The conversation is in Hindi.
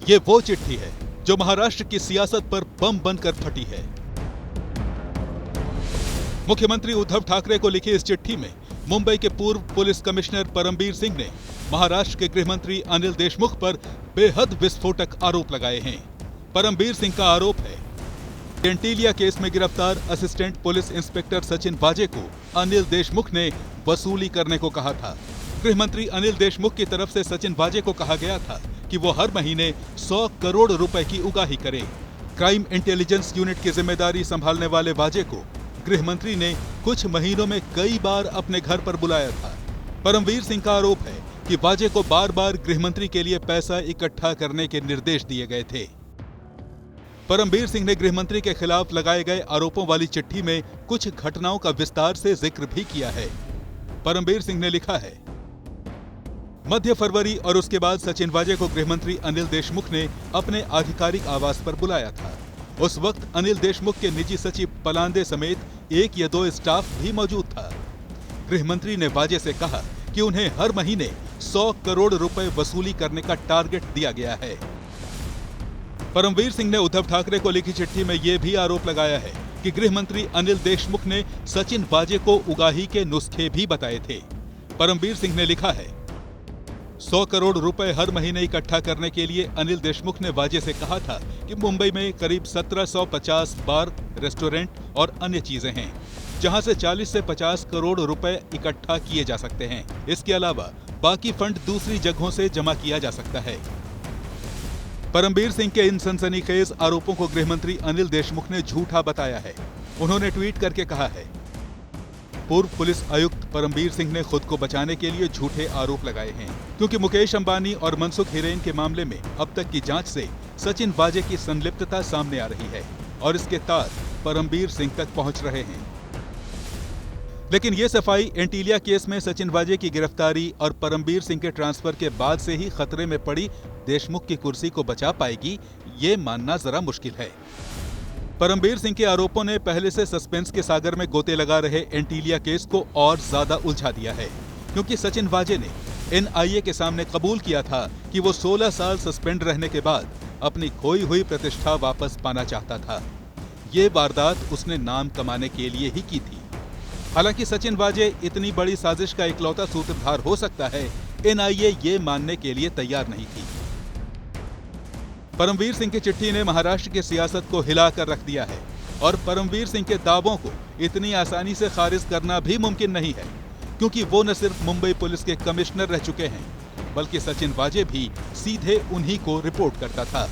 ये वो चिट्ठी है जो महाराष्ट्र की सियासत पर बम बनकर फटी है। मुख्यमंत्री उद्धव ठाकरे को लिखी इस चिट्ठी में मुंबई के पूर्व पुलिस कमिश्नर परमबीर सिंह ने महाराष्ट्र के गृह मंत्री अनिल देशमुख पर बेहद विस्फोटक आरोप लगाए हैं। परमबीर सिंह का आरोप है एंटीलिया केस में गिरफ्तार असिस्टेंट पुलिस इंस्पेक्टर सचिन वाजे को अनिल देशमुख ने वसूली करने को कहा था। गृह मंत्री अनिल देशमुख की तरफ से सचिन वाजे को कहा गया था कि वो हर महीने 100 करोड़ रुपए की उगाही करे। क्राइम इंटेलिजेंस यूनिट की जिम्मेदारी संभालने वाले वाजे को गृह मंत्री ने कुछ महीनों में कई बार अपने घर पर बुलाया था। परमबीर सिंह का आरोप है कि वाजे को बार बार गृह मंत्री के लिए पैसा इकट्ठा करने के निर्देश दिए गए थे। परमबीर सिंह ने गृह मंत्री के खिलाफ लगाए गए आरोपों वाली चिट्ठी में कुछ घटनाओं का विस्तार से जिक्र भी किया है। परमबीर सिंह ने लिखा है, मध्य फरवरी और उसके बाद सचिन वाजे को गृह मंत्री अनिल देशमुख ने अपने आधिकारिक आवास पर बुलाया था। उस वक्त अनिल देशमुख के निजी सचिव पलांदे समेत 1 या 2 स्टाफ भी मौजूद था। गृह मंत्री ने वाजे से कहा कि उन्हें हर महीने 100 करोड़ रुपए वसूली करने का टारगेट दिया गया है। परमबीर सिंह ने उद्धव ठाकरे को लिखी चिट्ठी में यह भी आरोप लगाया है कि गृह मंत्री अनिल देशमुख ने सचिन वाजे को उगाही के नुस्खे भी बताए थे। परमबीर सिंह ने लिखा है, 100 करोड़ रुपए हर महीने इकट्ठा करने के लिए अनिल देशमुख ने वाजे से कहा था कि मुंबई में करीब 1750 बार, रेस्टोरेंट और अन्य चीजें हैं, जहां से 40 से 50 करोड़ रुपए इकट्ठा किए जा सकते हैं। इसके अलावा बाकी फंड दूसरी जगहों से जमा किया जा सकता है। परमबीर सिंह के इन सनसनीखेज आरोपों को गृह मंत्री अनिल देशमुख ने झूठा बताया है। उन्होंने ट्वीट करके कहा है, पूर्व पुलिस आयुक्त परमबीर सिंह ने खुद को बचाने के लिए झूठे आरोप लगाए हैं, क्योंकि मुकेश अंबानी और मनसुख हिरेन के मामले में अब तक की जांच से सचिन वाजे की संलिप्तता सामने आ रही है और इसके तार परमबीर सिंह तक पहुंच रहे हैं। लेकिन ये सफाई एंटीलिया केस में सचिन वाजे की गिरफ्तारी और परमबीर सिंह के ट्रांसफर के बाद से ही खतरे में पड़ी देशमुख की कुर्सी को बचा पाएगी, ये मानना जरा मुश्किल है। परमबीर सिंह के आरोपों ने पहले से सस्पेंस के सागर में गोते लगा रहे एंटीलिया केस को और ज्यादा उलझा दिया है, क्योंकि सचिन वाजे ने एनआईए के सामने कबूल किया था कि वो 16 साल सस्पेंड रहने के बाद अपनी खोई हुई प्रतिष्ठा वापस पाना चाहता था। ये वारदात उसने नाम कमाने के लिए ही की थी। हालांकि सचिन वाजे इतनी बड़ी साजिश का इकलौता सूत्रधार हो सकता है, एनआईए ये मानने के लिए तैयार नहीं थी। परमबीर सिंह की चिट्ठी ने महाराष्ट्र की सियासत को हिलाकर रख दिया है और परमबीर सिंह के दावों को इतनी आसानी से खारिज करना भी मुमकिन नहीं है, क्योंकि वो न सिर्फ मुंबई पुलिस के कमिश्नर रह चुके हैं, बल्कि सचिन वाजे भी सीधे उन्हीं को रिपोर्ट करता था।